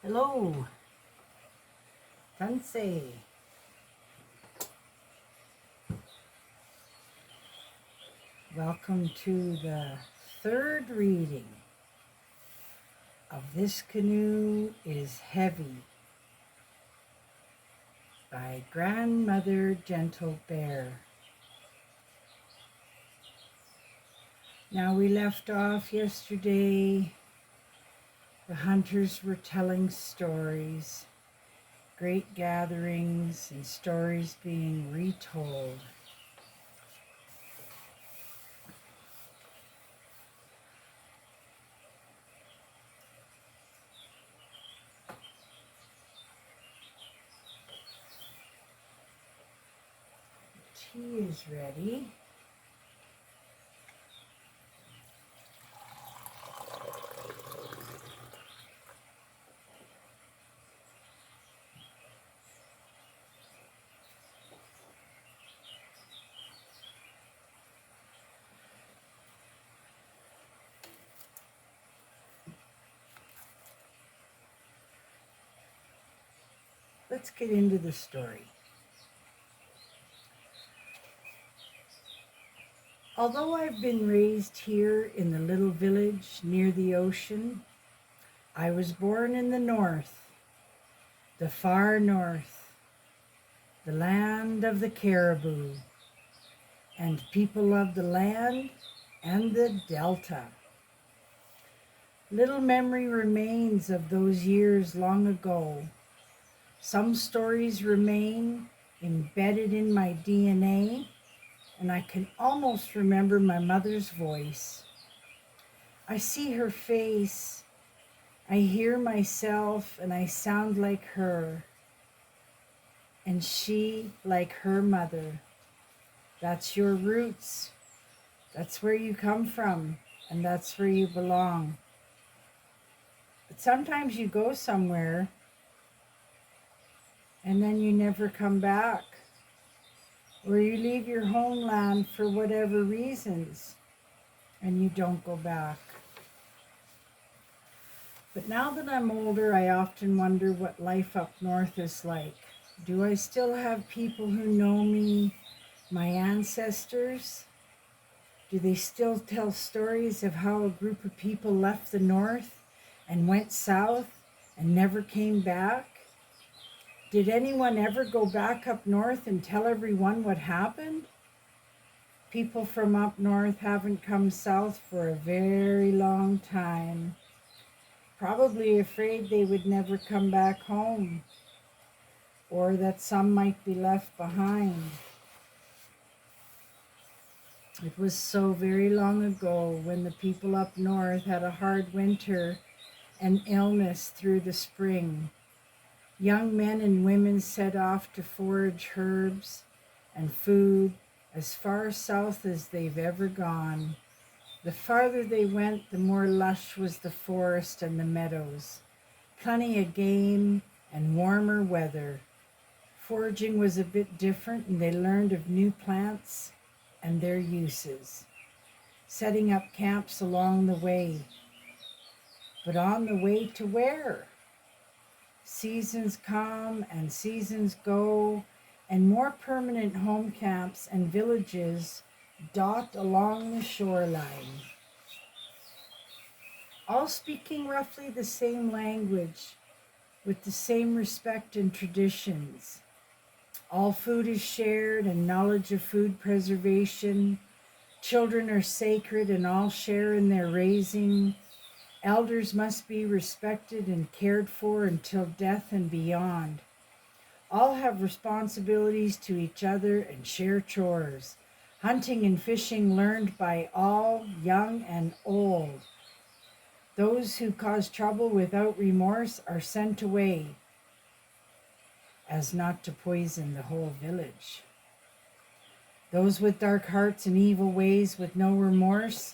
Hello, Tansei. Welcome to the third reading of This Canoe is Heavy by Grandmother Gentle Bear. Now we left off yesterday. The hunters were telling stories, great gatherings and stories being retold. Tea is ready. Let's get into the story. Although I've been raised here in the little village near the ocean, I was born in the north, the far north, the land of the caribou, and people of the land and the delta. Little memory remains of those years long ago. Some stories remain embedded in my DNA, and I can almost remember my mother's voice. I see her face, I hear myself, and I sound like her, and she like her mother. That's your roots. That's where you come from, and that's where you belong. But sometimes you go somewhere, and then you never come back, or you leave your homeland for whatever reasons, and you don't go back. But now that I'm older, I often wonder what life up north is like. Do I still have people who know me, my ancestors? Do they still tell stories of how a group of people left the north and went south and never came back? Did anyone ever go back up north and tell everyone what happened? People from up north haven't come south for a very long time, probably afraid they would never come back home, or that some might be left behind. It was so very long ago when the people up north had a hard winter and illness through the spring. Young men and women set off to forage herbs and food as far south as they've ever gone. The farther they went, the more lush was the forest and the meadows. Plenty of game and warmer weather. Foraging was a bit different, and they learned of new plants and their uses, setting up camps along the way. But on the way to where? Seasons come and seasons go, and more permanent home camps and villages dot along the shoreline, all speaking roughly the same language, with the same respect and traditions. All food is shared and knowledge of food preservation. Children are sacred and all share in their raising. Elders must be respected and cared for until death and beyond. All have responsibilities to each other and share chores. Hunting and fishing learned by all, young and old. Those who cause trouble without remorse are sent away, as not to poison the whole village. Those with dark hearts and evil ways with no remorse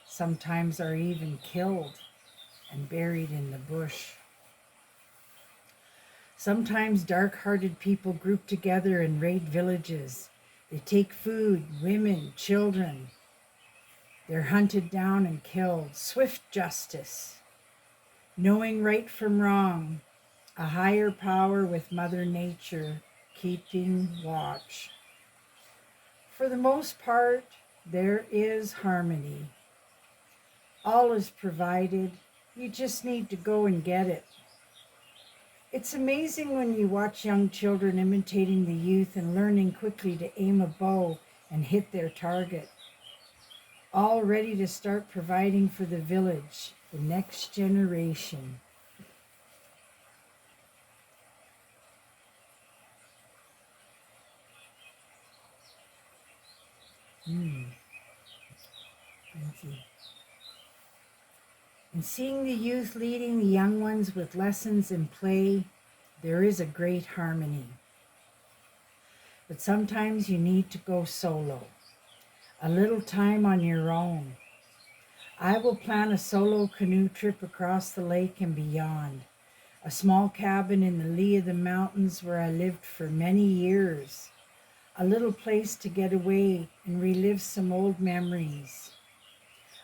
sometimes are even killed and buried in the bush. Sometimes dark-hearted people group together and raid villages. They take food, women, children. They're hunted down and killed. Swift justice. knowing right from wrong, a higher power with Mother Nature keeping watch. For the most part, there is harmony. All is provided. You just need to go and get it. It's amazing when you watch young children imitating the youth and learning quickly to aim a bow and hit their target, all ready to start providing for the village, the next generation. Thank you. And seeing the youth leading the young ones with lessons and play, there is a great harmony. But sometimes you need to go solo, a little time on your own. I will plan a solo canoe trip across the lake and beyond, a small cabin in the lee of the mountains where I lived for many years, a little place to get away and relive some old memories.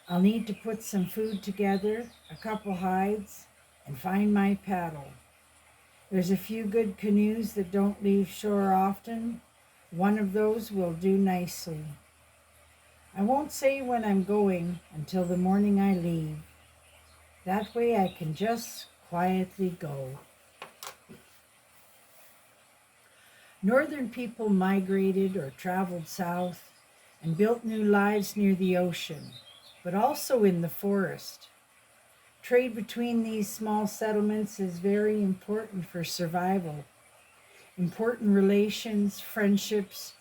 I'll need to put some food together, a couple hides, and find my paddle. There's a few good canoes that don't leave shore often. One of those will do nicely. I won't say when I'm going until the morning I leave. That way I can just quietly go. Northern people migrated or traveled south and built new lives near the ocean, but also in the forest. Trade between these small settlements is very important for survival. Important relations, friendships,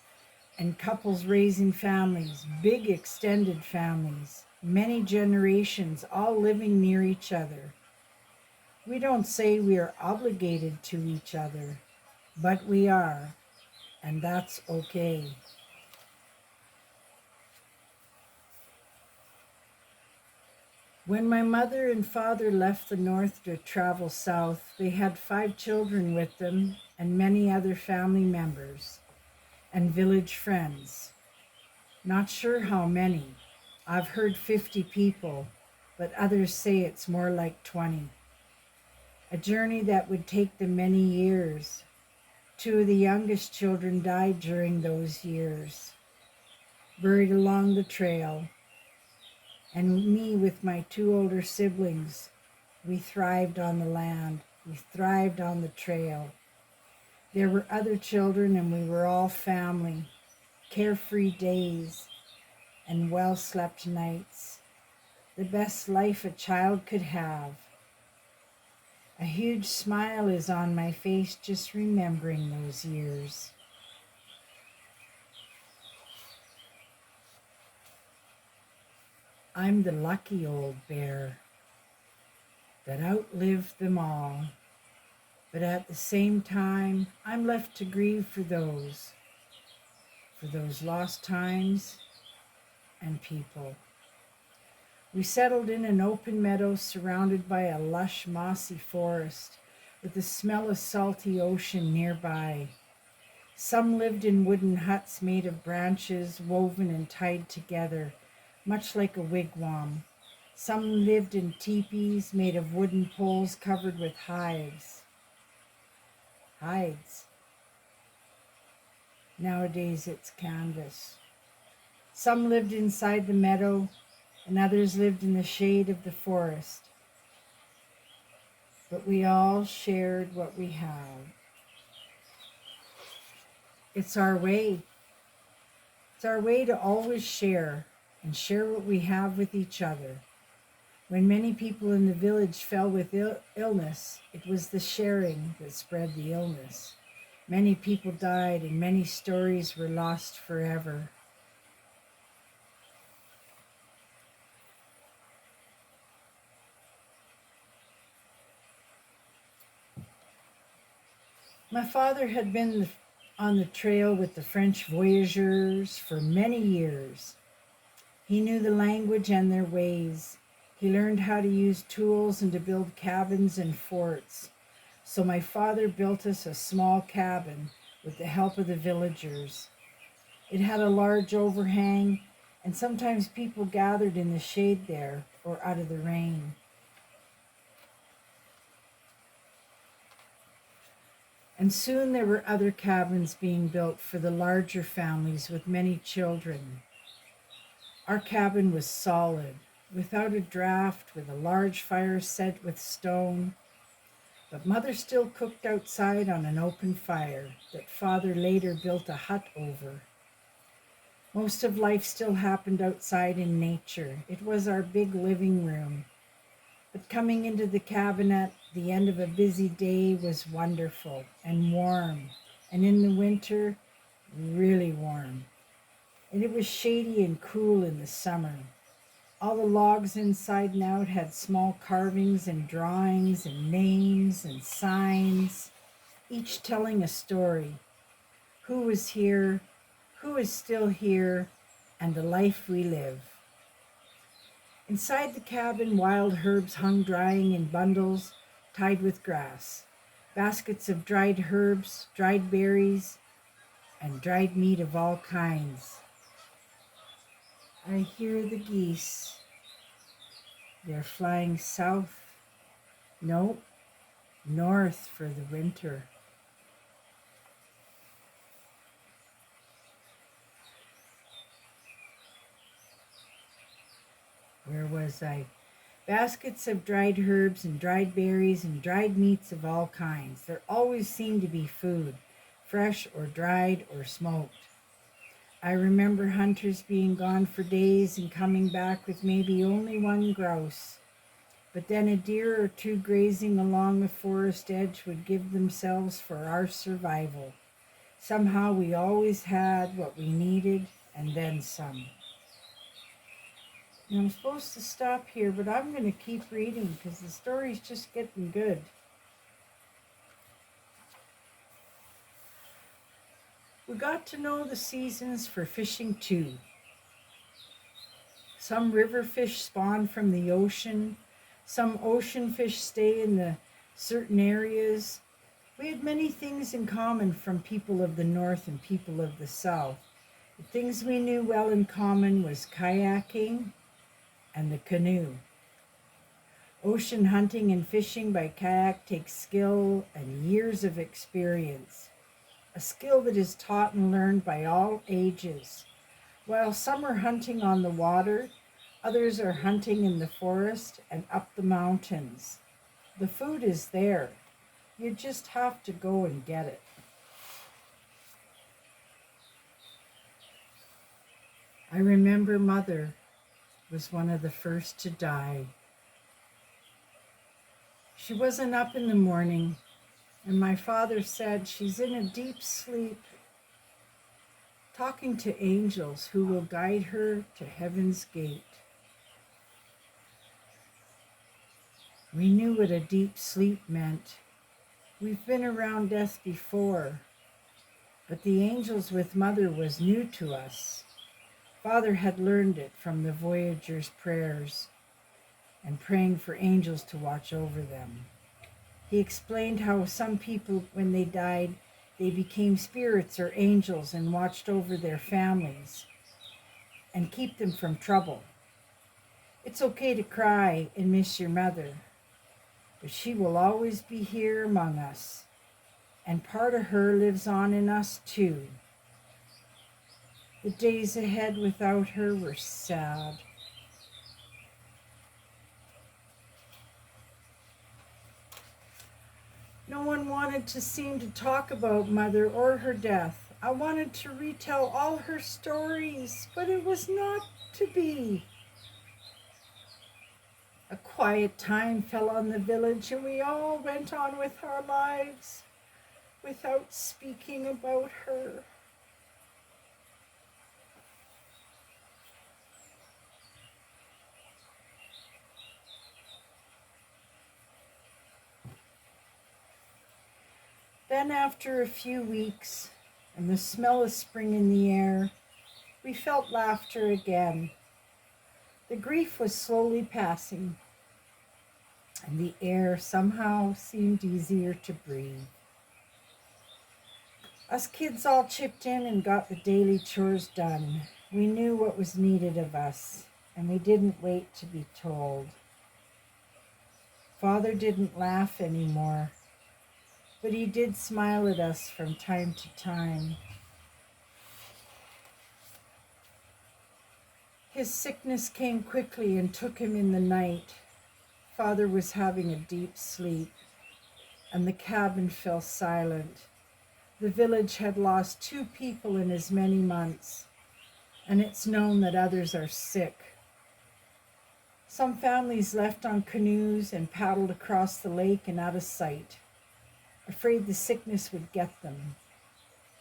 and couples raising families, big extended families, many generations all living near each other. We don't say we are obligated to each other, but we are, and that's okay. When my mother and father left the north to travel south, they had 5 children with them and many other family members and village friends. Not sure how many. I've heard 50 people, but others say it's more like 20. A journey that would take them many years. 2 of the youngest children died during those years, buried along the trail. And me with my 2 older siblings, we thrived on the land. We thrived on the trail. There were other children and we were all family. Carefree days and well-slept nights. The best life a child could have. A huge smile is on my face just remembering those years. I'm the lucky old bear that outlived them all. But at the same time, I'm left to grieve for those lost times and people. We settled in an open meadow surrounded by a lush, mossy forest with the smell of salty ocean nearby. Some lived in wooden huts made of branches woven and tied together, much like a wigwam. Some lived in teepees made of wooden poles covered with hides. Nowadays it's canvas. Some lived inside the meadow, and others lived in the shade of the forest. But we all shared what we have. It's our way. It's our way to always share and share what we have with each other. When many people in the village fell with illness, it was the sharing that spread the illness. Many people died and many stories were lost forever. My father had been on the trail with the French voyageurs for many years. He knew the language and their ways. He learned how to use tools and to build cabins and forts. So my father built us a small cabin with the help of the villagers. It had a large overhang, and sometimes people gathered in the shade there or out of the rain. And soon there were other cabins being built for the larger families with many children. Our cabin was solid, without a draft, with a large fire set with stone. But Mother still cooked outside on an open fire that Father later built a hut over. Most of life still happened outside in nature. It was our big living room. But coming into the cabin at the end of a busy day was wonderful and warm, and in the winter, really warm. And it was shady and cool in the summer. All the logs inside and out had small carvings and drawings and names and signs, each telling a story. Who was here, who is still here, and the life we live. Inside the cabin, wild herbs hung drying in bundles tied with grass. Baskets of dried herbs, dried berries, and dried meat of all kinds. I hear the geese. They're flying south, no, north for the winter. Where was I? Baskets of dried herbs and dried berries and dried meats of all kinds. There always seemed to be food, fresh or dried or smoked. I remember hunters being gone for days and coming back with maybe only one grouse. But then a deer or two grazing along the forest edge would give themselves for our survival. Somehow we always had what we needed and then some. Now I'm supposed to stop here, but I'm going to keep reading because the story's just getting good. We got to know the seasons for fishing too. Some river fish spawn from the ocean. Some ocean fish stay in the certain areas. We had many things in common from people of the north and people of the south. The things we knew well in common was kayaking and the canoe. Ocean hunting and fishing by kayak takes skill and years of experience. A skill that is taught and learned by all ages. While some are hunting on the water, others are hunting in the forest and up the mountains. The food is there. You just have to go and get it. I remember Mother was one of the first to die. She wasn't up in the morning, and my father said she's in a deep sleep, talking to angels who will guide her to heaven's gate. We knew what a deep sleep meant. We've been around death before, but the angels with Mother was new to us. Father had learned it from the voyagers' prayers and praying for angels to watch over them. He explained how some people, when they died, they became spirits or angels and watched over their families and keep them from trouble. It's okay to cry and miss your mother, but she will always be here among us, and part of her lives on in us too. The days ahead without her were sad. No one wanted to seem to talk about Mother or her death. I wanted to retell all her stories, but it was not to be. A quiet time fell on the village, and we all went on with our lives without speaking about her. Then after a few weeks, and the smell of spring in the air, we felt laughter again. The grief was slowly passing, and the air somehow seemed easier to breathe. Us kids all chipped in and got the daily chores done. We knew what was needed of us, and we didn't wait to be told. Father didn't laugh anymore. but he did smile at us from time to time. His sickness came quickly and took him in the night. Father was having a deep sleep, and the cabin fell silent. The village had lost 2 people in as many months, and it's known that others are sick. Some families left on canoes and paddled across the lake and out of sight, afraid the sickness would get them.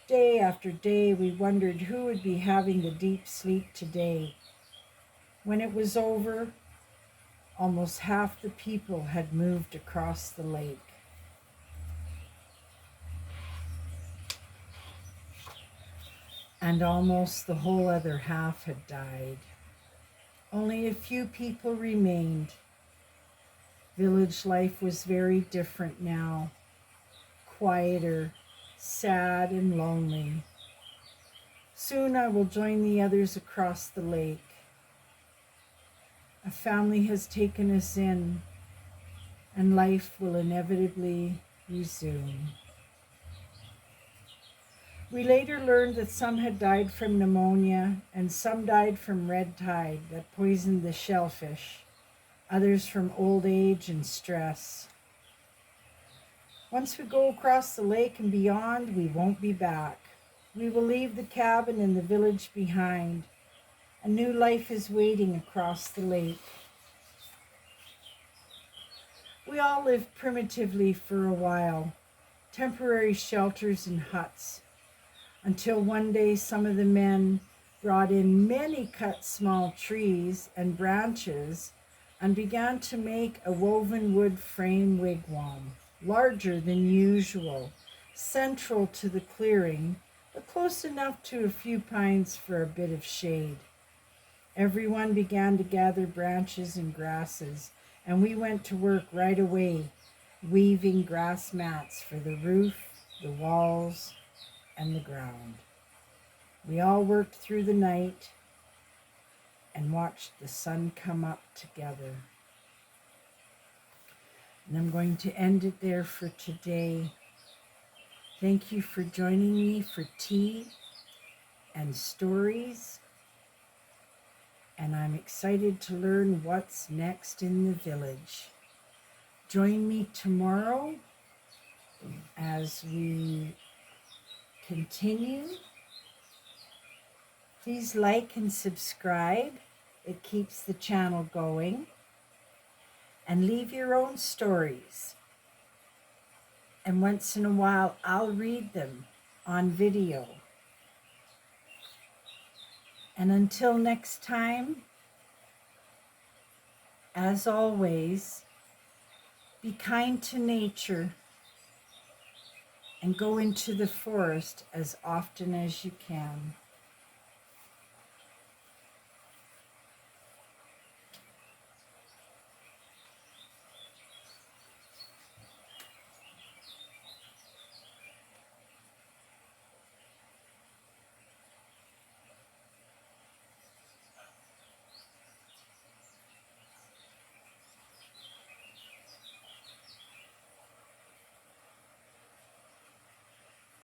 Day after day, we wondered who would be having the deep sleep today. When it was over, almost half the people had moved across the lake. And almost the whole other half had died. Only a few people remained. Village life was very different now, quieter, sad and lonely. Soon I will join the others across the lake. A family has taken us in, and life will inevitably resume. We later learned that some had died from pneumonia and some died from red tide that poisoned the shellfish, others from old age and stress. Once we go across the lake and beyond, we won't be back. We will leave the cabin and the village behind. A new life is waiting across the lake. We all lived primitively for a while, temporary shelters and huts, until one day some of the men brought in many cut small trees and branches and began to make a woven wood frame wigwam, larger than usual, central to the clearing, but close enough to a few pines for a bit of shade. Everyone began to gather branches and grasses, and we went to work right away, weaving grass mats for the roof, the walls, and the ground. We all worked through the night and watched the sun come up together. And I'm going to end it there for today. Thank you for joining me for tea and stories. And I'm excited to learn what's next in the village. Join me tomorrow as we continue. Please like and subscribe. It keeps the channel going. And leave your own stories. And once in a while, I'll read them on video. And until next time, as always, be kind to nature and go into the forest as often as you can.